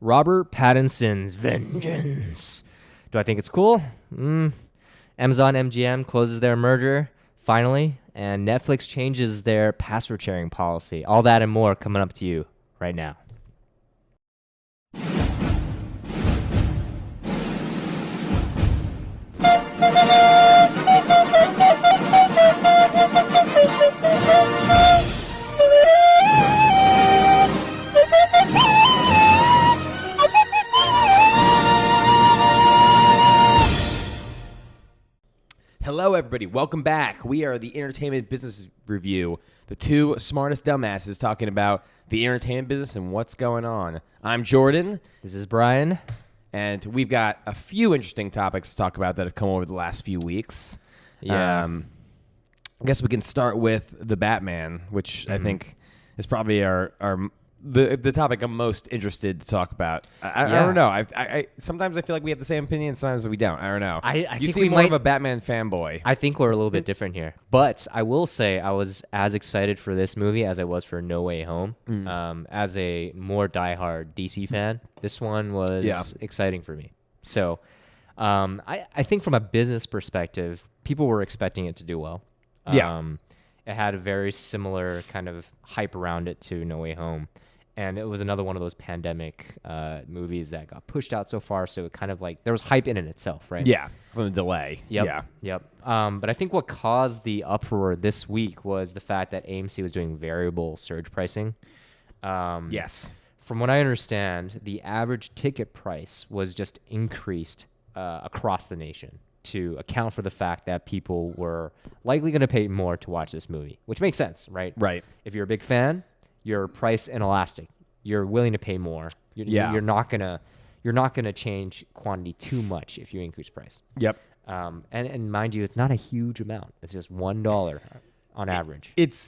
Robert Pattinson's Vengeance. Do I think it's cool? Amazon MGM closes their merger, finally, and Netflix changes their password sharing policy. All that and more coming up to you right now. Hello, everybody. Welcome back. We are the Entertainment Business Review, the two smartest dumbasses talking about the entertainment business and what's going on. I'm Jordan. This is Brian. And we've got a few interesting topics to talk about that have come over the last few weeks. Yeah. I guess we can start with the Batman, which I think is probably the topic I'm most interested to talk about. I don't know. I sometimes I feel like we have the same opinion, sometimes we don't. I don't know. I you think seem more of a Batman fanboy. I think we're a little bit different here. But I will say I was as excited for this movie as I was for No Way Home. As a more diehard DC fan, this one was exciting for me. So I think from a business perspective, people were expecting it to do well. It had a very similar kind of hype around it to No Way Home. And it was another one of those pandemic movies that got pushed out so far. So it kind of like, there was hype in it itself, right? Yeah, from the delay. Yep. But I think what caused the uproar this week was the fact that AMC was doing variable surge pricing. Yes. From what I understand, the average ticket price was just increased across the nation to account for the fact that people were likely going to pay more to watch this movie, which makes sense, right? Right. If you're a big fan, you're price inelastic. You're willing to pay more. You're not gonna change quantity too much if you increase price. Yep. And mind you, it's not a huge amount. It's just $1 on average. It's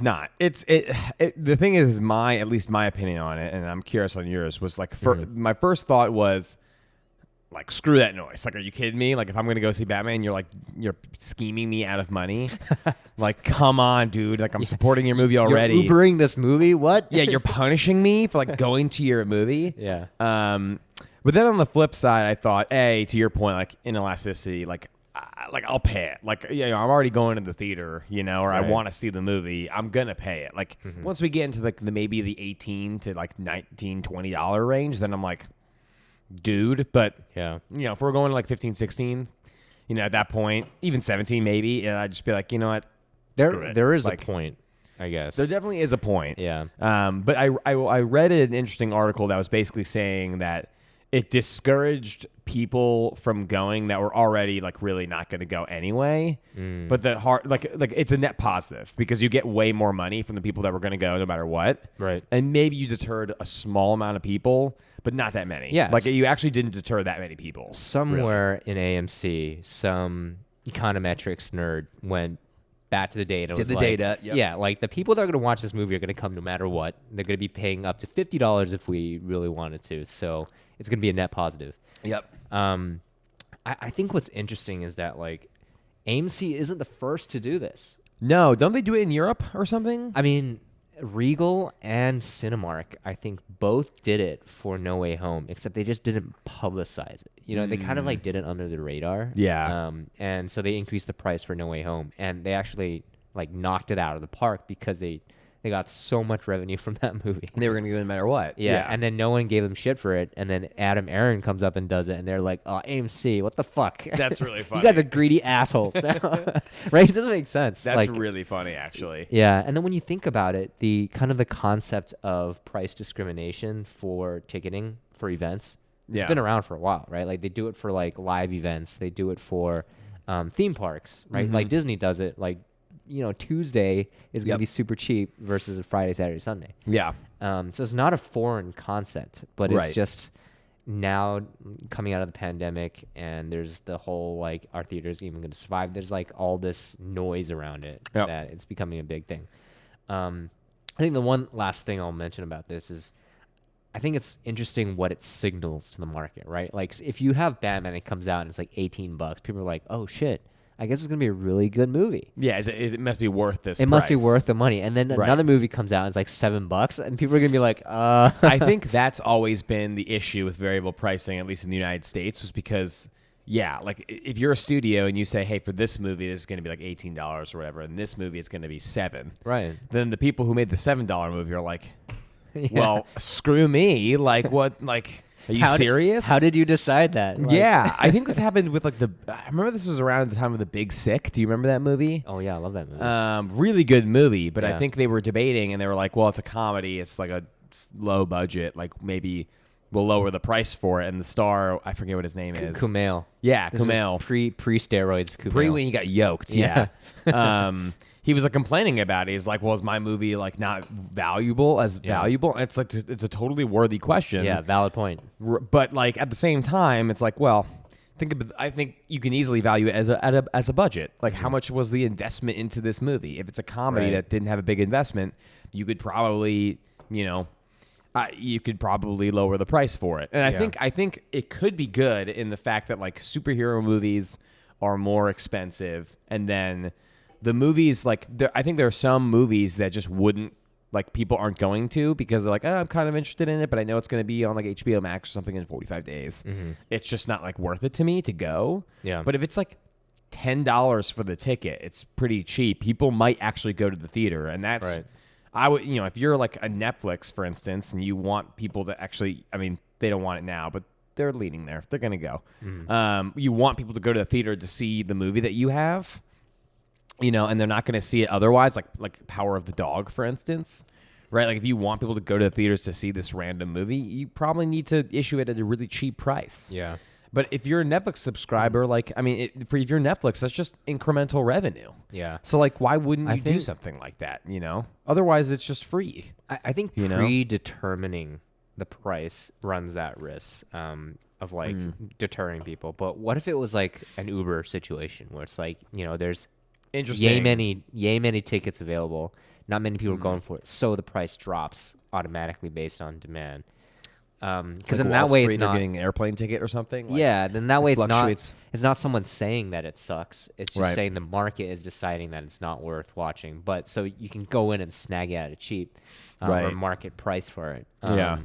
not. The thing is, at least my opinion on it, and I'm curious on yours, was like my first thought was like, screw that noise. Like, are you kidding me? Like, if I'm going to go see Batman, you're scheming me out of money. Like, come on, dude. Like, I'm supporting your movie already. You're Ubering this movie? What? Yeah, you're punishing me for like going to your movie. Yeah. But then on the flip side, I thought, to your point, like inelasticity, like I'll pay it. Like, I'm already going to the theater, or right. I want to see the movie. I'm gonna pay it. Like, once we get into like maybe the $18 to like $19, $20 range, then I'm like, dude. But if we're going to like 15, 16, at that point, even 17 maybe, I'd just be like, you know what, there is like, a point, I guess. There definitely is a point. Yeah. But I read an interesting article that was basically saying that it discouraged people from going that were already like really not going to go anyway. But like it's a net positive because you get way more money from the people that were going to go no matter what. Right. And maybe you deterred a small amount of people, but not that many. Yeah. Like you actually didn't deter that many people. Somewhere in AMC, some econometrics nerd went back to the data. Data. Yep. Yeah, like the people that are going to watch this movie are going to come no matter what. They're going to be paying up to $50 if we really wanted to. So it's going to be a net positive. Yep. I think what's interesting is that like AMC isn't the first to do this. No, don't they do it in Europe or something? I mean, Regal and Cinemark, I think both did it for No Way Home, except they just didn't publicize it. They kind of like did it under the radar. Yeah. And so they increased the price for No Way Home, and they actually like knocked it out of the park because they got so much revenue from that movie. They were going to get it no matter what. Yeah, and then no one gave them shit for it, and then Adam Aaron comes up and does it, and they're like, oh, AMC, what the fuck? That's really funny. You guys are greedy assholes. Right? It doesn't make sense. That's really funny, actually. Yeah, and then when you think about it, the concept of price discrimination for ticketing for events, it's been around for a while, right? Like they do it for like live events. They do it for theme parks, right? Like Disney does it like, Tuesday is going to be super cheap versus a Friday, Saturday, Sunday. Yeah. So it's not a foreign concept, but it's just now coming out of the pandemic, and there's the whole like, are theaters even going to survive? There's like all this noise around it that it's becoming a big thing. I think the one last thing I'll mention about this is I think it's interesting what it signals to the market, right? Like if you have Batman, it comes out and it's like $18, people are like, oh shit, I guess it's gonna be a really good movie. Yeah, it must be worth this. It must be worth the money. And then another movie comes out and it's like $7, and people are gonna be like, I think that's always been the issue with variable pricing, at least in the United States, was because. Yeah, like if you're a studio and you say, hey, for this movie, this is going to be like $18 or whatever, and this movie is going to be $7. Right. Then the people who made the $7 movie are like, well, screw me. Like, what? Like, are you serious? How did you decide that? Like, yeah, I think this happened with like I remember this was around the time of The Big Sick. Do you remember that movie? Oh, yeah, I love that movie. Really good movie, but I think they were debating and they were like, well, it's a comedy. It's like a low budget. Like maybe we'll lower the price for it. And the star, I forget what his name is. Kumail. Yeah, this Kumail. Pre-steroids Kumail. Pre when he got yoked, yeah. He was like complaining about it. He's like, well, is my movie like not valuable? And it's like, it's a totally worthy question. Yeah, valid point. But like at the same time, it's like, well, I think you can easily value it as a budget. Like how much was the investment into this movie? If it's a comedy that didn't have a big investment, you could probably, lower the price for it. And I think it could be good in the fact that like superhero movies are more expensive, and then the movies like I think there are some movies that just wouldn't, like, people aren't going to because they're like, oh, I'm kind of interested in it, but I know it's going to be on like HBO Max or something in 45 days. Mm-hmm. It's just not like worth it to me to go. Yeah. But if it's like $10 for the ticket, it's pretty cheap. People might actually go to the theater, and that's right. I would, if you're like a Netflix, for instance, and you want people to actually, I mean, they don't want it now, but they're leaning there. They're going to go. Mm-hmm. You want people to go to the theater to see the movie that you have, and they're not going to see it otherwise, like Power of the Dog, for instance, right? Like if you want people to go to the theaters to see this random movie, you probably need to issue it at a really cheap price. Yeah. But if you're a Netflix subscriber, like, I mean, if you're Netflix, that's just incremental revenue. Yeah. So, like, why wouldn't you do something like that, Otherwise, it's just free. I think predetermining the price runs that risk of, like, deterring people. But what if it was, like, an Uber situation where it's like, there's yay many tickets available, not many people are going for it, so the price drops automatically based on demand. Because like in that way, it's not getting an airplane ticket or something. Like, then that way it's not someone saying that it sucks. It's just saying the market is deciding that it's not worth watching. But so you can go in and snag it at a cheap or market price for it. I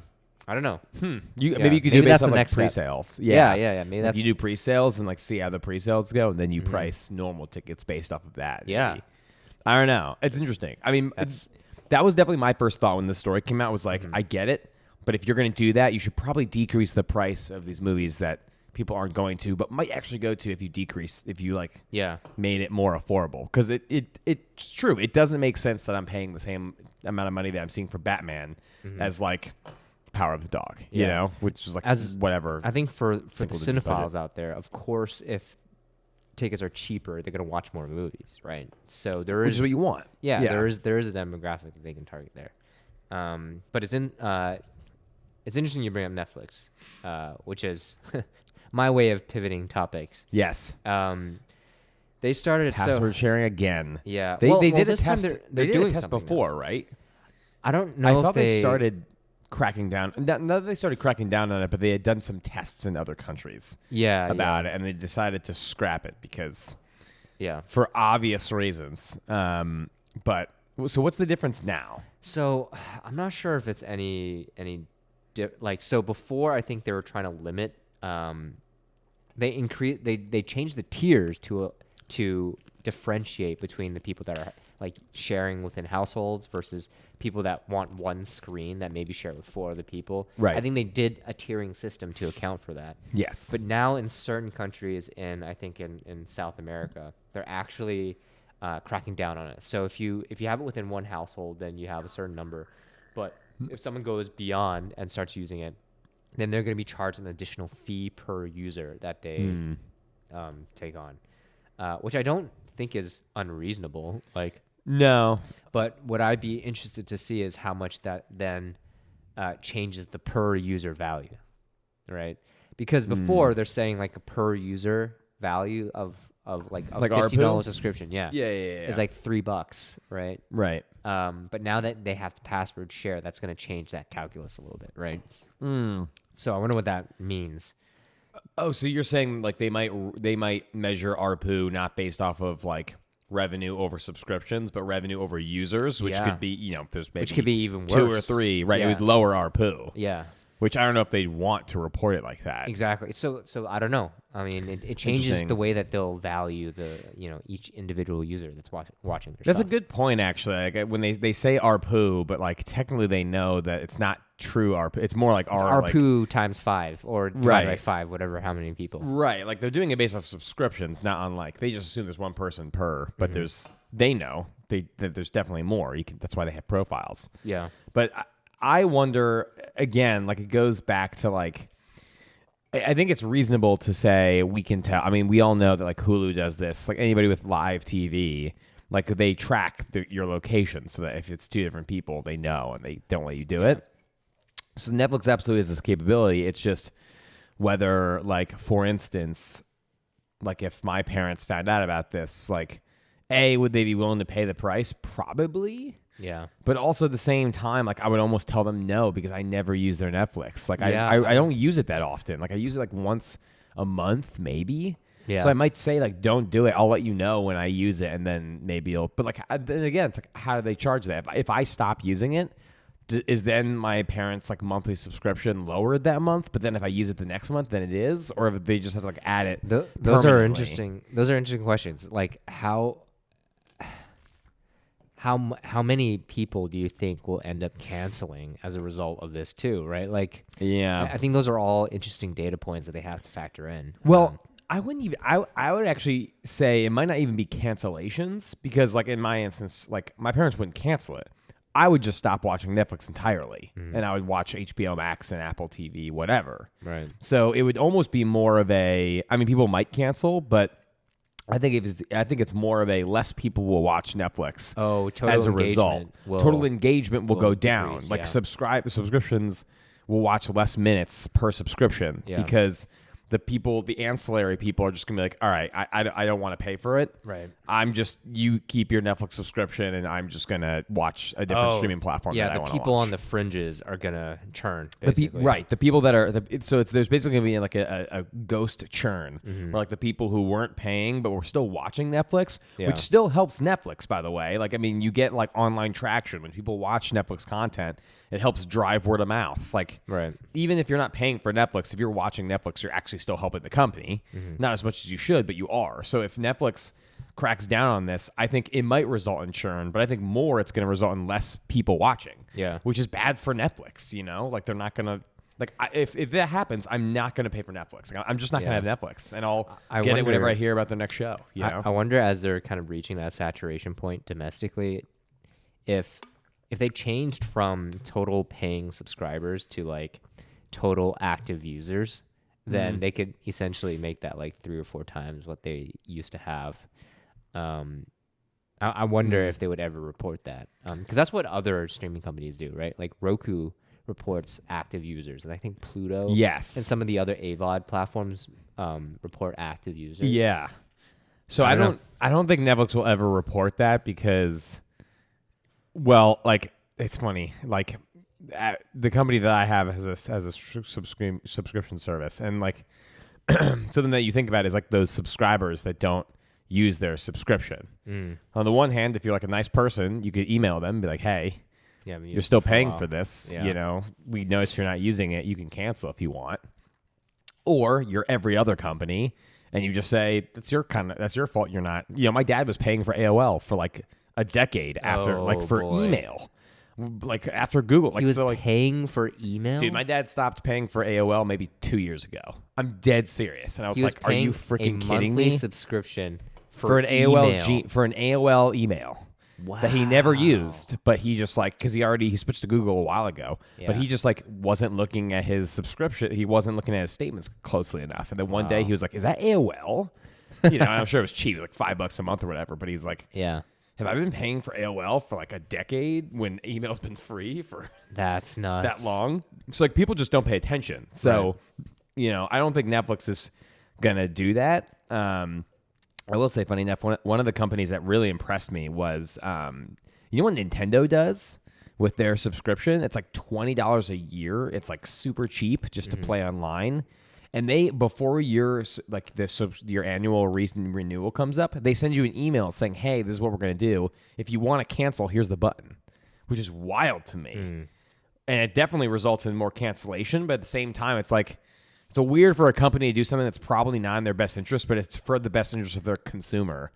don't know. Maybe you could do it based on like pre-sales. Yeah. Maybe like you do pre-sales and like see how the pre-sales go, and then you price normal tickets based off of that. Yeah, maybe. I don't know. It's interesting. I mean, that was definitely my first thought when this story came out. Was like, I get it. But if you're going to do that, you should probably decrease the price of these movies that people aren't going to, but might actually go to if you made it more affordable. Because it's true. It doesn't make sense that I'm paying the same amount of money that I'm seeing for Batman as like Power of the Dog, which is like whatever. I think for the cinephiles out there, of course, if tickets are cheaper, they're going to watch more movies, right? So which is what you want. Yeah. There is a demographic that they can target there. But it's interesting you bring up Netflix, which is my way of pivoting topics. Yes. They started password sharing again. Yeah. They did a test. They did a test before, now. Right? I don't know. I thought they started cracking down. Not that they started cracking down on it, but they had done some tests in other countries. About it, and they decided to scrap it because, for obvious reasons. But so what's the difference now? So I'm not sure if it's any. So before, I think they were trying to limit. They changed the tiers to differentiate between the people that are like sharing within households versus people that want one screen that maybe share with 4 other people. Right. I think they did a tiering system to account for that. Yes. But now in certain countries, I think in South America, they're actually cracking down on it. So if you have it within one household, then you have a certain number, but if someone goes beyond and starts using it, then they're going to be charged an additional fee per user that they take on, which I don't think is unreasonable. Like, no. But what I'd be interested to see is how much that then changes the per user value, right? Because before they're saying like a per user value of like a $50 subscription. Yeah. It's like $3, right? Right. But now that they have to password share, that's going to change that calculus a little bit, right? So I wonder what that means. Oh, so you're saying like they might measure ARPU not based off of like revenue over subscriptions, but revenue over users, which could be, there's maybe which could be even worse. 2 or 3, right? Yeah. It would lower ARPU. Yeah. Which I don't know if they'd want to report it like that. Exactly. So I don't know. I mean, it changes the way that they'll value each individual user that's watching their That's stuff. a good point, actually. Like when they say ARPU, but like technically they know that it's not true ARPU. It's more like ARPU times 5 or divided by 5, whatever, how many people. Right. Like they're doing it based off subscriptions, not on like they just assume there's one person per, but they know that there's definitely more. That's why they have profiles. Yeah. But I wonder again, like it goes back to like I think it's reasonable to say we can tell. I mean, we all know that like Hulu does this. Like anybody with live TV, like they track your location so that if it's 2 different people, they know and they don't let you do it. So Netflix absolutely has this capability. It's just whether, like, for instance, like if my parents found out about this, like, A, would they be willing to pay the price? Probably. Yeah. But also at the same time, like I would almost tell them no because I never use their Netflix. Like I don't use it that often. Like I use it like once a month, maybe. Yeah. So I might say like, don't do it. I'll let you know when I use it, and then maybe you'll. But like then again, it's like how do they charge that? If I stop using it, is then my parents' like monthly subscription lowered that month? But then if I use it the next month, then it is, or if they just have to like add it. Those are interesting. Those are interesting questions. Like how many people do you think will end up canceling as a result of this too, right? Like, yeah, I think those are all interesting data points that they have to factor in. Well, I wouldn't even. I would actually say it might not even be cancellations because, like in my instance, like my parents wouldn't cancel it. I would just stop watching Netflix entirely, and I would watch HBO Max and Apple TV, whatever. Right. So it would almost be more of a. I mean, people might cancel, but I think it's more of a less people will watch Netflix. Oh, total as a engagement result, total engagement will go down. decrease, Like yeah. subscriptions will watch less minutes per subscription because the ancillary people are just gonna be like, all right, I don't want to pay for it. Right. You keep your Netflix subscription, and I'm just gonna watch a different streaming platform. Yeah, that I the wanna people watch. on the fringes are gonna churn. Basically. The people that are there's basically gonna be like a ghost churn, where like the people who weren't paying but were still watching Netflix, which still helps Netflix, by the way. Like I mean, you get like online traction when people watch Netflix content. It helps drive word of mouth. Like, even if you're not paying for Netflix, if you're watching Netflix, you're actually still helping the company. Not as much as you should, but you are. So if Netflix cracks down on this, I think it might result in churn, but I think more it's going to result in less people watching. Yeah. Which is bad for Netflix, Like, they're not going to... Like, if that happens, I'm not going to pay for Netflix. I'm just not going to have Netflix, and I'll get it whenever I hear about the next show, I wonder, as they're kind of reaching that saturation point domestically, if they changed from total paying subscribers to like total active users, then they could essentially make that like 3 or 4 times what they used to have. I wonder if they would ever report that, because that's what other streaming companies do, right? Like Roku reports active users, and I think Pluto, and some of the other AVOD platforms report active users. Yeah. So I don't think Netflix will ever report that because. Well, like it's funny. Like the company that I have has a subscription service, and like something that you think about is like those subscribers that don't use their subscription. On the one hand, if you're like a nice person, you could email them and be like, "Hey, you're still paying for this. We notice you're not using it. You can cancel if you want." Or you're every other company, and you just say that's your fault. You're not. My dad was paying for AOL for like a decade after, email, like after Google. Like, he was paying for email? Dude, my dad stopped paying for AOL maybe 2 years ago. I'm dead serious. And I was like, are you freaking kidding me? Subscription for an AOL email. Wow. That he never used, but he just like, because he switched to Google a while ago, but he just like wasn't looking at his subscription. He wasn't looking at his statements closely enough. And then one day he was like, is that AOL? And I'm sure it was cheap, like $5 a month or whatever. But he's like, have I been paying for AOL for like a decade when email's been free for that's nuts that long? So like people just don't pay attention. So, I don't think Netflix is going to do that. I will say, funny enough, one of the companies that really impressed me was, you know what Nintendo does with their subscription? It's like $20 a year. It's like super cheap just to play online. And they, before your annual renewal comes up, they send you an email saying, hey, this is what we're going to do. If you want to cancel, here's the button, which is wild to me. And it definitely results in more cancellation. But at the same time, it's like, it's weird for a company to do something that's probably not in their best interest, but it's for the best interest of their consumer.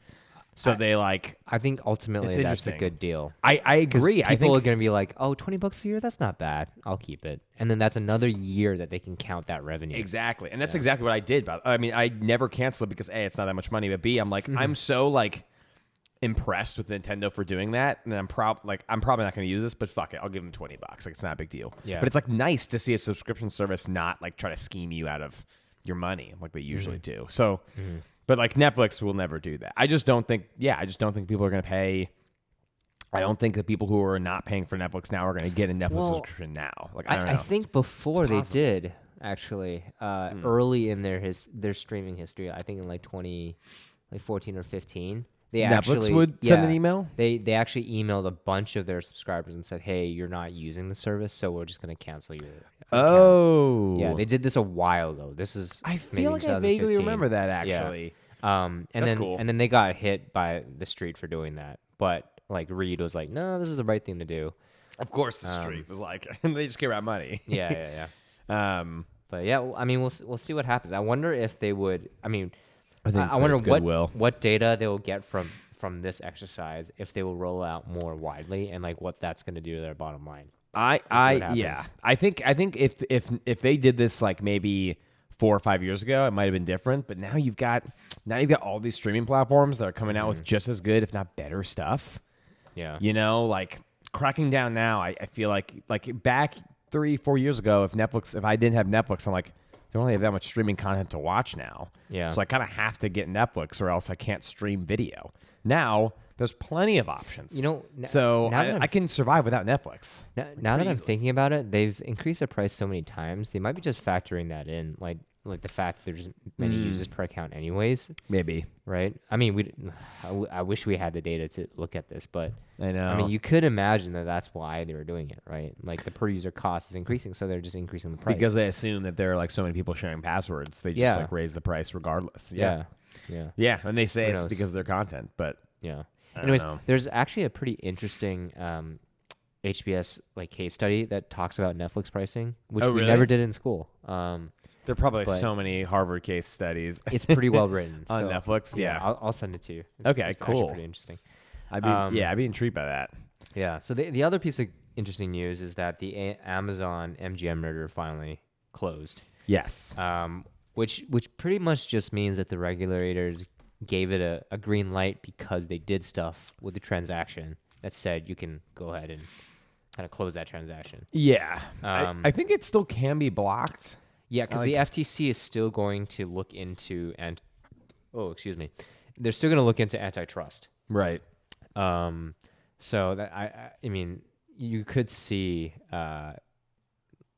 So I think ultimately that's a good deal. I agree. People are going to be like, oh, $20 a year, that's not bad. I'll keep it. And then that's another year that they can count that revenue. Exactly. And that's exactly what I did. I mean, I never cancel it because A, it's not that much money, but B, I'm like, I'm so like impressed with Nintendo for doing that. And I'm probably not going to use this, but fuck it. I'll give them $20. Like, it's not a big deal. Yeah. But it's like nice to see a subscription service not like try to scheme you out of your money like they usually do. So, but like Netflix will never do that. I just don't think people are going to pay. I don't think the people who are not paying for Netflix now are going to get a Netflix subscription now. Like, I don't know. I think before they did, actually, early in their streaming history, I think in like 2014 or 15, they Netflix would send an email? They actually emailed a bunch of their subscribers and said, hey, you're not using the service, so we're just going to cancel your account. Oh. Yeah, they did this a while ago. I feel like I vaguely remember that, actually. Yeah. That's cool. And then they got hit by the street for doing that. But like Reed was like, no, this is the right thing to do. Of course the street was like, they just care about money. Yeah. But yeah, I mean, we'll see what happens. I wonder if they would, I wonder what data they will get from this exercise if they will roll out more widely and like what that's going to do to their bottom line. I think if they did this like maybe 4 or 5 years ago, it might have been different. But now you've got all these streaming platforms that are coming out with just as good, if not better, stuff. Yeah, like cracking down now. I feel like back 3-4 years ago, if I didn't have Netflix, I'm like, they don't really have that much streaming content to watch now. Yeah. So I kind of have to get Netflix or else I can't stream video. Now, there's plenty of options. I can survive without Netflix. Now that I'm thinking about it, they've increased the price so many times. They might be just factoring that in, like the fact that there's many users per account anyways. Maybe. Right? I mean, I wish we had the data to look at this, but I know. I mean, you could imagine that that's why they were doing it, right? Like the per user cost is increasing, so they're just increasing the price. Because they assume that there are like so many people sharing passwords, they just like raise the price regardless. Yeah. And they say it's because of their content, but yeah. Anyways, there's actually a pretty interesting HBS like case study that talks about Netflix pricing, which we never did in school. There are probably so many Harvard case studies. It's pretty well written on Netflix. Yeah, I'll send it to you. It's cool. Pretty interesting. I'd be intrigued by that. Yeah. So the other piece of interesting news is that the Amazon MGM merger finally closed. Yes. Which pretty much just means that the regulators gave it a green light because they did stuff with the transaction that said you can go ahead and kind of close that transaction. Yeah. I think it still can be blocked. Yeah, because the FTC is still going to look into they're still going to look into antitrust. Right. So that I mean, you could see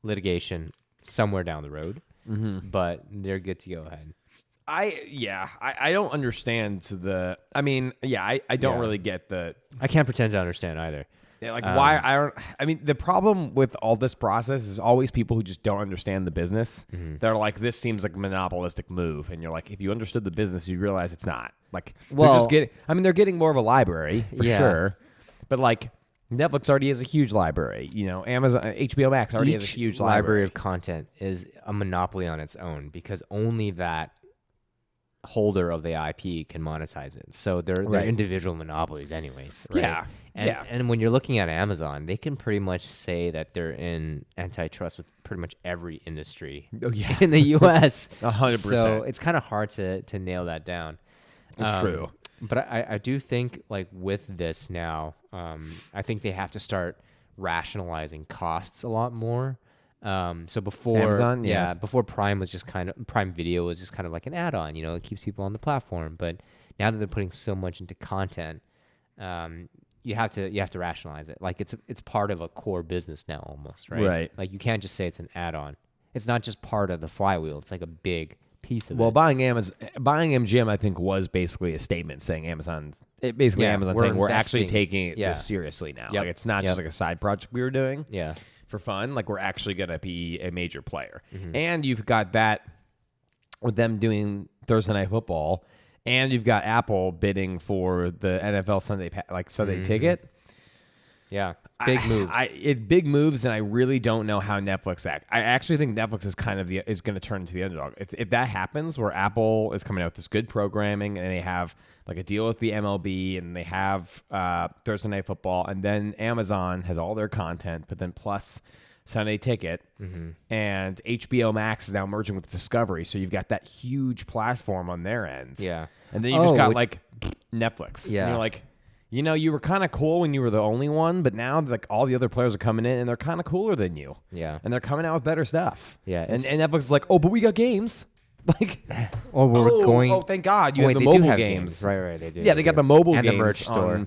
litigation somewhere down the road, but they're good to go ahead. I don't understand I don't really get the. I can't pretend to understand either. Yeah, like why I mean, the problem with all this process is always people who just don't understand the business. They're like, this seems like a monopolistic move, and you're like, if you understood the business, you'd realize it's not. Like, they're getting more of a library for sure, but like Netflix already has a huge library. Amazon, HBO Max already has a huge library of content is a monopoly on its own because only that holder of the IP can monetize it. So they're individual monopolies anyways, right? Yeah. And when you're looking at Amazon, they can pretty much say that they're in antitrust with pretty much every industry in the US. 100%. So it's kind of hard to nail that down. It's true. But I do think like with this now, I think they have to start rationalizing costs a lot more. So before Amazon, before Prime Video was just kind of like an add-on, it keeps people on the platform. But now that they're putting so much into content, you have to rationalize it. Like it's part of a core business now almost, right? Right. Like you can't just say it's an add-on. It's not just part of the flywheel. It's like a big piece of it. Well, buying MGM, I think, was basically a statement saying Amazon saying we're actually taking this seriously now. Like it's not just like a side project we were doing. Yeah. For fun, like we're actually going to be a major player. And you've got that with them doing Thursday Night Football, and you've got Apple bidding for the NFL Sunday ticket. Yeah, big moves. Big moves, and I really don't know how Netflix act. I actually think Netflix is is going to turn into the underdog. If that happens, where Apple is coming out with this good programming, and they have like a deal with the MLB, and they have Thursday Night Football, and then Amazon has all their content, but then plus Sunday Ticket, and HBO Max is now merging with Discovery, so you've got that huge platform on their end. Yeah, and then you just got like Netflix. Yeah, and you're like, you were kind of cool when you were the only one, but now like all the other players are coming in, and they're kind of cooler than you. Yeah, and they're coming out with better stuff. Yeah, and Netflix is like, oh, but we got games. Like, we're going. Oh, thank God, you have the mobile games. Right, they do. Yeah, they got the mobile games and the merch store.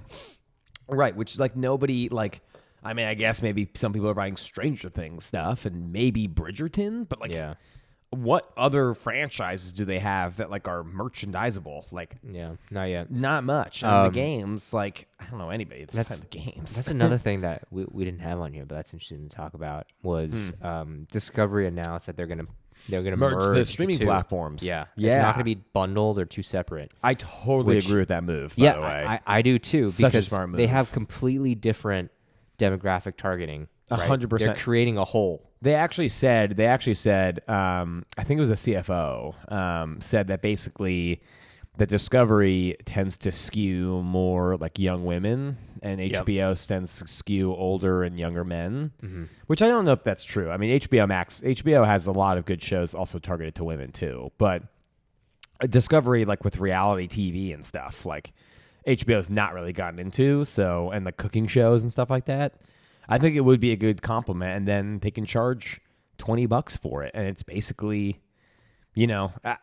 Right, which like nobody like. I mean, I guess maybe some people are buying Stranger Things stuff and maybe Bridgerton, but like, what other franchises do they have that like are merchandisable? Like, not yet. Not much. The games, like, I don't know anybody that's playing the games. That's another thing that we didn't have on here, but that's interesting to talk about. Was Discovery announced that they're gonna merge the streaming platforms. Yeah, it's not gonna be bundled or too separate. I totally agree with that move. By the way, I do too. Such because a smart move. They have completely different demographic targeting. 100%. They're creating a whole. They actually said, I think it was the CFO, said that basically that Discovery tends to skew more like young women, and HBO tends to skew older and younger men, which I don't know if that's true. I mean, HBO has a lot of good shows also targeted to women too, but Discovery, like with reality TV and stuff, like HBO's not really gotten into, so, and the cooking shows and stuff like that. I think it would be a good compliment, and then they can charge $20 for it, and it's basically, I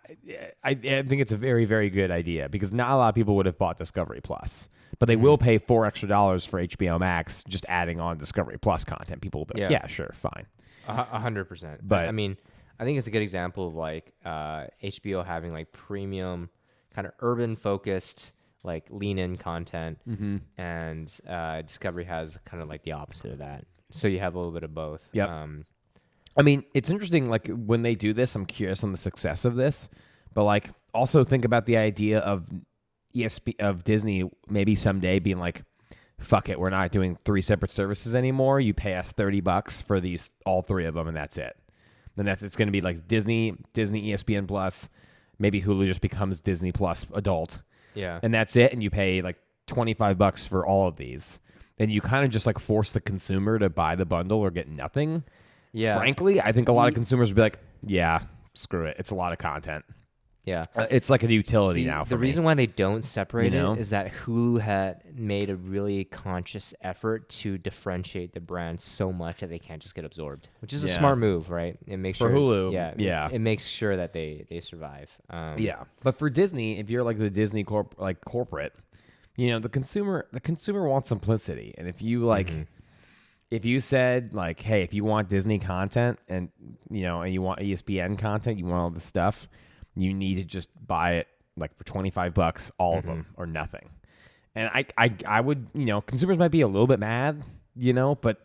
think it's a very, very good idea because not a lot of people would have bought Discovery Plus, but they will pay $4 extra for HBO Max just adding on Discovery Plus content. People will be like, yeah, sure, fine. 100%. But I mean, I think it's a good example of like HBO having like premium, kind of urban focused, like lean in content, and Discovery has kind of like the opposite of that. So you have a little bit of both. Yep. I mean, it's interesting. Like when they do this, I'm curious on the success of this, but like also think about the idea of of Disney maybe someday being like, fuck it, we're not doing 3 separate services anymore. You pay us $30 for all 3 of them, and that's it. Then it's going to be like Disney, ESPN Plus, maybe Hulu just becomes Disney Plus adult. Yeah. And that's it. And you pay like $25 for all of these. And you kind of just like force the consumer to buy the bundle or get nothing. Yeah. Frankly, I think a lot of consumers would be like, yeah, screw it. It's a lot of content. Yeah. It's like a utility now for the me. reason why they don't separate it is that Hulu had made a really conscious effort to differentiate the brand so much that they can't just get absorbed, which is a smart move, right? It makes for sure Hulu, it makes sure that they survive. But for Disney, if you're like the Disney corporate, the consumer wants simplicity, and if you like. If you said like, hey, if you want Disney content and and you want ESPN content, you want all this stuff, you need to just buy it like for $25, all of them or nothing. And I would, consumers might be a little bit mad, but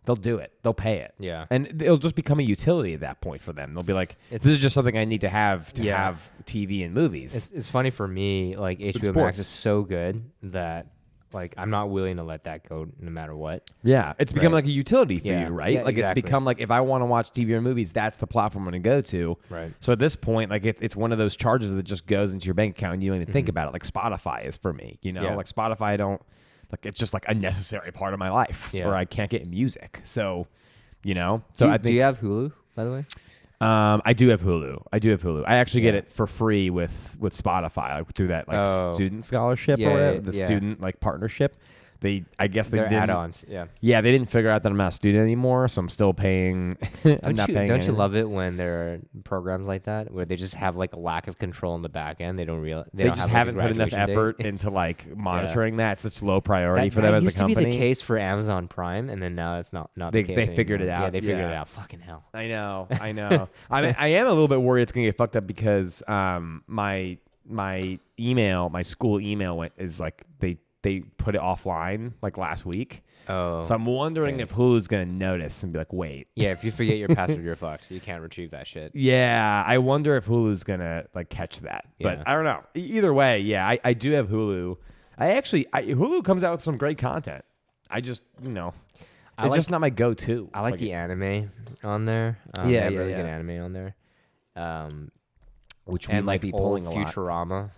they'll do it. They'll pay it. Yeah. And it'll just become a utility at that point for them. They'll be like, this is just something I need to have TV and movies. It's funny for me, like HBO Max is so good that like I'm not willing to let that go no matter what. Yeah, it's become like a utility for you, right? Yeah, like exactly. It's become like if I want to watch TV or movies, that's the platform I'm going to go to. Right. So at this point, like it's one of those charges that just goes into your bank account and you don't even think about it. Like Spotify is for me, like Spotify, it's just like a necessary part of my life, or I can't get music. So, I think. Do you have Hulu, by the way? I do have Hulu. I actually get it for free with Spotify, like through that student scholarship or whatever, the student like partnership. I guess they They're didn't add-ons. Yeah, they didn't figure out that I'm not a student anymore, so I'm still paying. Don't you love it when there are programs like that where they just have like a lack of control in the back end? They don't realize they just haven't put enough effort into like monitoring that. It's such low priority for them as a company. That used to be the case for Amazon Prime, and then now it's not the case. They figured it out. Yeah, they figured it out. Fucking hell. I know. I mean, I am a little bit worried it's gonna get fucked up because my school email is like they put it offline like last week. Oh. So I'm wondering if Hulu's going to notice and be like, wait. Yeah, if you forget your password, you're fucked. You can't retrieve that shit. Yeah, I wonder if Hulu's going to like catch that. But I don't know. Either way, yeah, I do have Hulu. Hulu comes out with some great content. I just, it's just not my go-to. I like the anime on there. They have really good anime on there. Which we might be pulling a lot. Futurama.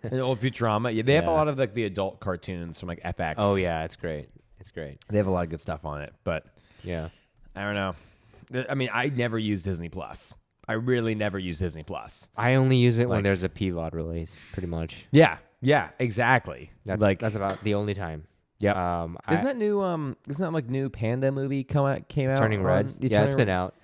And old Futurama. Yeah, they have a lot of like the adult cartoons from like FX. Oh yeah, it's great. It's great. They have a lot of good stuff on it, but yeah, I don't know. I mean, I never use Disney Plus. I really never use Disney Plus. I only use it when there's a PVOD release, pretty much. Yeah, exactly. That's about the only time. Yeah. Isn't that like new Panda movie came out? Turning Red. Yeah, it's been out.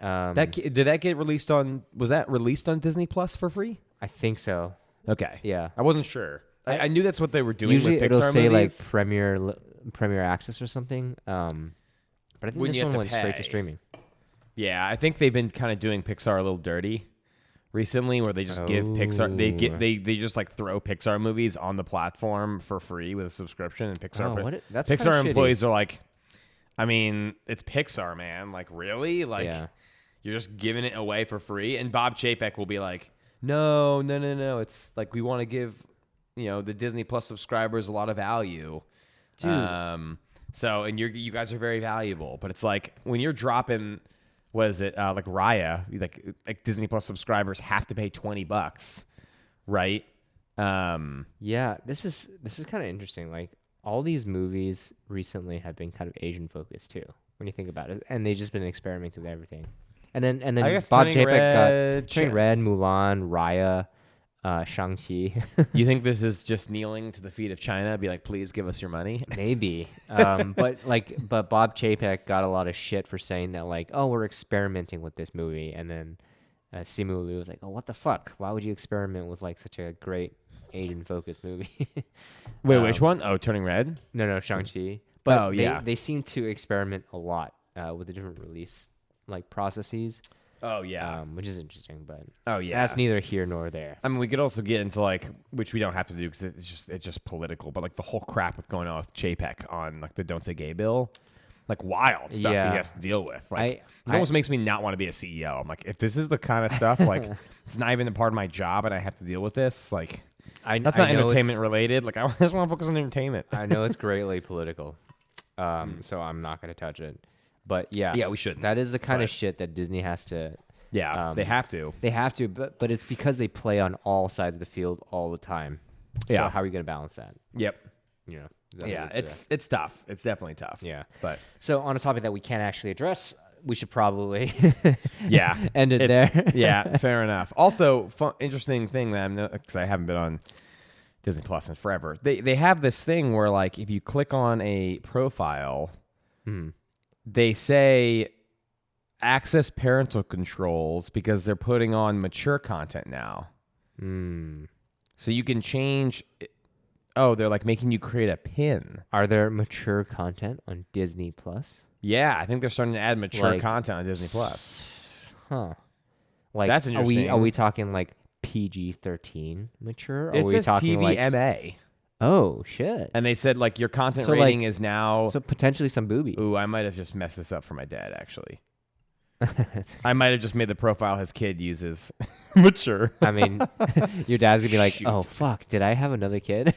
Did that get released on? Was that released on Disney Plus for free? I think so. Okay. Yeah. I wasn't sure. I knew that's what they were doing. Usually with Pixar it'll say movies. like Premier Access or something. But I think this one went straight to streaming. Yeah, I think they've been kind of doing Pixar a little dirty recently, where they just give Pixar they just like throw Pixar movies on the platform for free with a subscription, and Pixar employees are like, I mean, it's Pixar, man. Like, really? Like, you're just giving it away for free? And Bob Chapek will be like, no. It's like we want to give the Disney Plus subscribers a lot of value. Dude. And you guys are very valuable, but it's like when you're dropping, what is it? Like Raya, like Disney Plus subscribers have to pay $20, right? Yeah, this is kind of interesting. Like all these movies recently have been kind of Asian focused too, when you think about it, and they've just been experimenting with everything. And then Bob Chapek got Turning Red, Mulan, Raya. Shang-Chi. You think this is just kneeling to the feet of China? Be like, please give us your money? Maybe. But Bob Chapek got a lot of shit for saying that, like, oh, we're experimenting with this movie. And then Simu Liu was like, oh, what the fuck? Why would you experiment with like such a great Asian-focused movie? Wait, which one? Oh, Turning Red? No, Shang-Chi. But they seem to experiment a lot with the different release like processes. Oh yeah, which is interesting, but that's neither here nor there. I mean, we could also get into like, which we don't have to do because it's just political, but like the whole crap with going on with Chapek on like the Don't Say Gay bill, like wild stuff he has to deal with. Like it almost makes me not want to be a CEO. I'm like, if this is the kind of stuff, like it's not even a part of my job, and I have to deal with this, like that's not entertainment related. Like I just want to focus on entertainment. I know it's greatly political, so I'm not going to touch it. But yeah, we shouldn't. That is the kind of shit that Disney has to. Yeah, they have to. They have to, but it's because they play on all sides of the field all the time. So how are we going to balance that? Yep. It's tough. It's definitely tough. Yeah. But so on a topic that we can't actually address, we should probably end it there. Yeah, fair enough. Also, interesting thing that because I haven't been on Disney Plus in forever. They have this thing where like if you click on a profile. They say access parental controls because they're putting on mature content now. So you can change. They're like making you create a pin. Are there mature content on Disney Plus? Yeah, I think they're starting to add mature content on Disney Plus. Huh. Like that's interesting. Are we talking like PG-13 mature? Or It are we says talking TVMA. Oh shit! And they said like your content rating is now potentially some booby. Ooh, I might have just messed this up for my dad. Actually, I might have just made the profile his kid uses mature. I mean, your dad's gonna be like, "Oh fuck, did I have another kid?"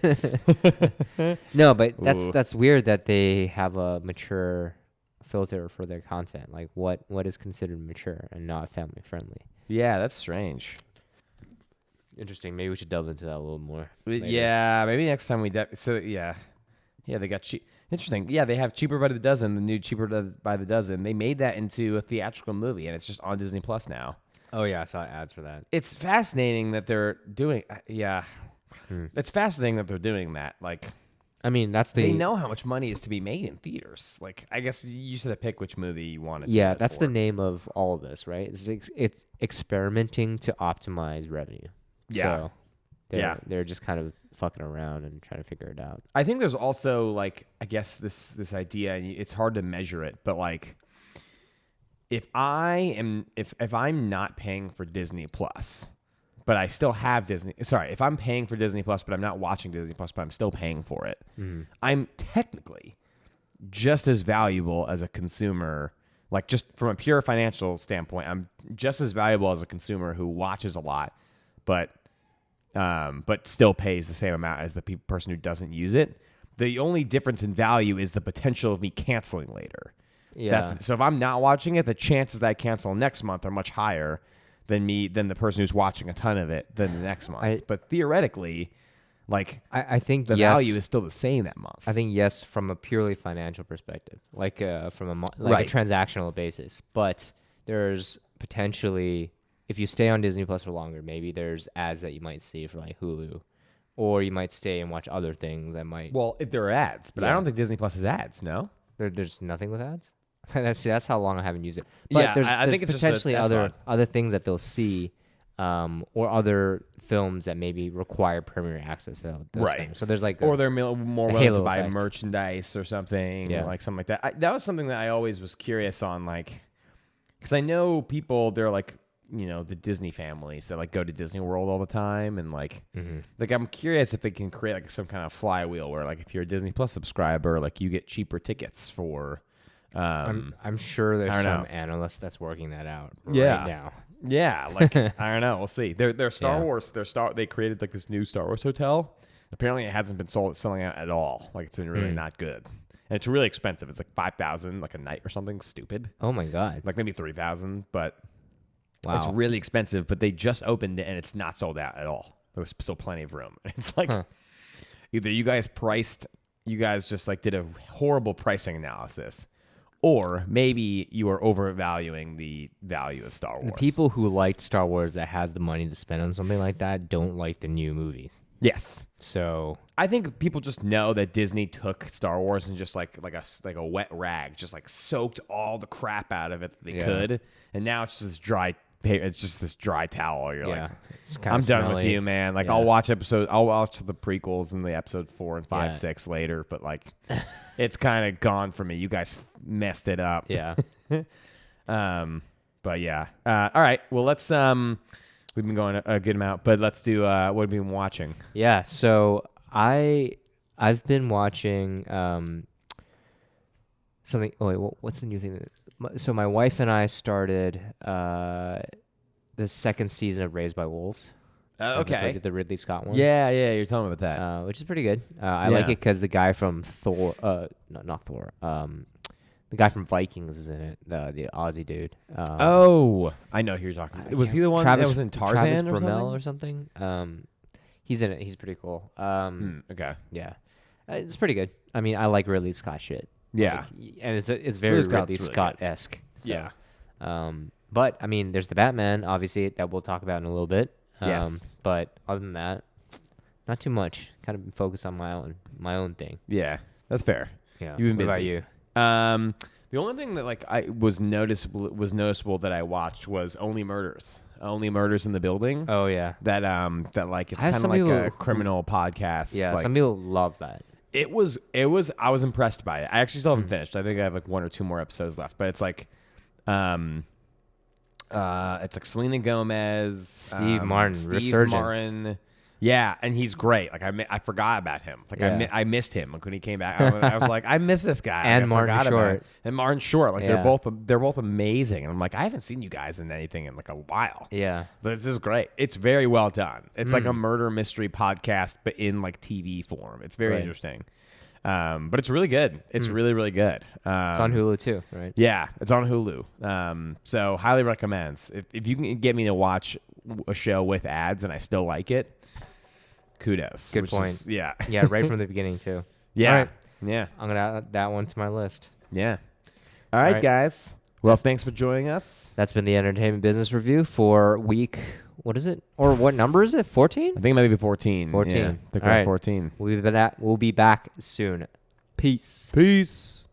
No, but that's weird that they have a mature filter for their content. Like, what is considered mature and not family friendly? Yeah, that's strange. Interesting. Maybe we should delve into that a little more. Later. Yeah, maybe next time we... they got cheap. Interesting. Yeah, they have Cheaper by the Dozen, the new Cheaper by the Dozen. They made that into a theatrical movie, and it's just on Disney Plus now. Oh, yeah, I saw ads for that. It's fascinating that they're doing... It's fascinating that they're doing that. Like, I mean, they know how much money is to be made in theaters. Like, I guess you should have picked which movie you wanted. Yeah, that's the name of all of this, right? It's experimenting to optimize revenue. Yeah. So they're just kind of fucking around and trying to figure it out. I think there's also like, I guess this idea, and it's hard to measure it, but like if I'm not paying for Disney Plus, but I still have Disney. Sorry, if I'm paying for Disney Plus, but I'm not watching Disney Plus, but I'm still paying for it, I'm technically just as valuable as a consumer. Like, just from a pure financial standpoint, I'm just as valuable as a consumer who watches a lot, but still pays the same amount as the person who doesn't use it. The only difference in value is the potential of me canceling later. Yeah. So if I'm not watching it, the chances that I cancel next month are much higher than the person who's watching a ton of it than the next month. But theoretically, like, I think the value is still the same that month. I think yes, from a purely financial perspective, like from a a transactional basis. But there's potentially, if you stay on Disney Plus for longer, maybe there's ads that you might see for like Hulu, or you might stay and watch other things that might. Well, if there are ads, but I don't think Disney Plus has ads. No, there's nothing with ads. That's how long I haven't used it. But there's think it's potentially other things that they'll see, or other films that maybe require premier access. Right. So there's like, or they're more willing to buy effect. Merchandise or something, or like something like that. That was something that I always was curious on, like, because I know people, they're like, the Disney families that like go to Disney World all the time, and like, like I'm curious if they can create like some kind of flywheel where, like, if you're a Disney Plus subscriber, like you get cheaper tickets for. I'm sure there's some analyst that's working that out right now. Yeah, like I don't know. We'll see. Their Star Wars. They created like this new Star Wars hotel. Apparently, it hasn't been selling out at all. Like, it's been really not good, and it's really expensive. It's like $5,000 like a night or something stupid. Oh my god! Like maybe $3,000, but wow, it's really expensive. But they just opened it and it's not sold out at all. There's still plenty of room. It's like either you guys just like did a horrible pricing analysis. Or maybe you are overvaluing the value of Star Wars. The people who liked Star Wars that has the money to spend on something like that don't like the new movies. Yes. So I think people just know that Disney took Star Wars and just like a wet rag, just like soaked all the crap out of it that they could, and now it's just this dry paper. It's just this dry towel. You're like, I'm done with you, man. Like I'll watch the prequels and the episode 4 and 5, 6 later, but like it's kind of gone for me. You guys messed it up. Yeah. But yeah. All right. Well, let's we've been going a good amount, but let's do what have we been watching? Yeah. So I've been watching something. Oh wait, what's the new thing? So my wife and I started the second season of Raised by Wolves. Okay. Like the Ridley Scott one. Yeah, you're telling me about that. Which is pretty good. I like it because the guy from Thor, not Thor, the guy from Vikings is in it, the Aussie dude. I know who you're talking about. Was he the one that was in Tarzan or something? He's in it. He's pretty cool. Okay. Yeah. It's pretty good. I mean, I like Ridley Scott shit. Yeah. And it's very Ridley Scott-esque. So. Yeah. But, I mean, there's the Batman, obviously, that we'll talk about in a little bit. Yes. But other than that, not too much. Kind of been focused on my own thing. Yeah. That's fair. Yeah. You've been busy. What about you? The only thing that like I was noticeable that I watched was Only Murders in the Building. Oh yeah, that like it's kind of like a criminal podcast. Yeah, like, some people love that. It was I was impressed by it. I actually still haven't finished. I think I have like 1 or 2 more episodes left. But it's like, it's like Selena Gomez, Steve Martin, Resurgence. Yeah, and he's great. Like I forgot about him. Like I missed him when he came back. I was like, I miss this guy. And Martin Short. And Martin Short. Like they're both amazing. And I'm like, I haven't seen you guys in anything in like a while. Yeah, but this is great. It's very well done. It's like a murder mystery podcast, but in like TV form. It's very interesting. But it's really good. It's really, really good. It's on Hulu too, right? Yeah, it's on Hulu. So highly recommends. If you can get me to watch a show with ads and I still like it, kudos. Good point. Yeah, right from the beginning too. Yeah, all right. Yeah. I'm gonna add that one to my list. Yeah. All right, guys. Well, thanks for joining us. That's been the Entertainment Business Review for week. What is it? Or what number is it? 14? I think it might be 14. 14. Yeah, I think we're 14. We'll be back soon. Peace. Peace.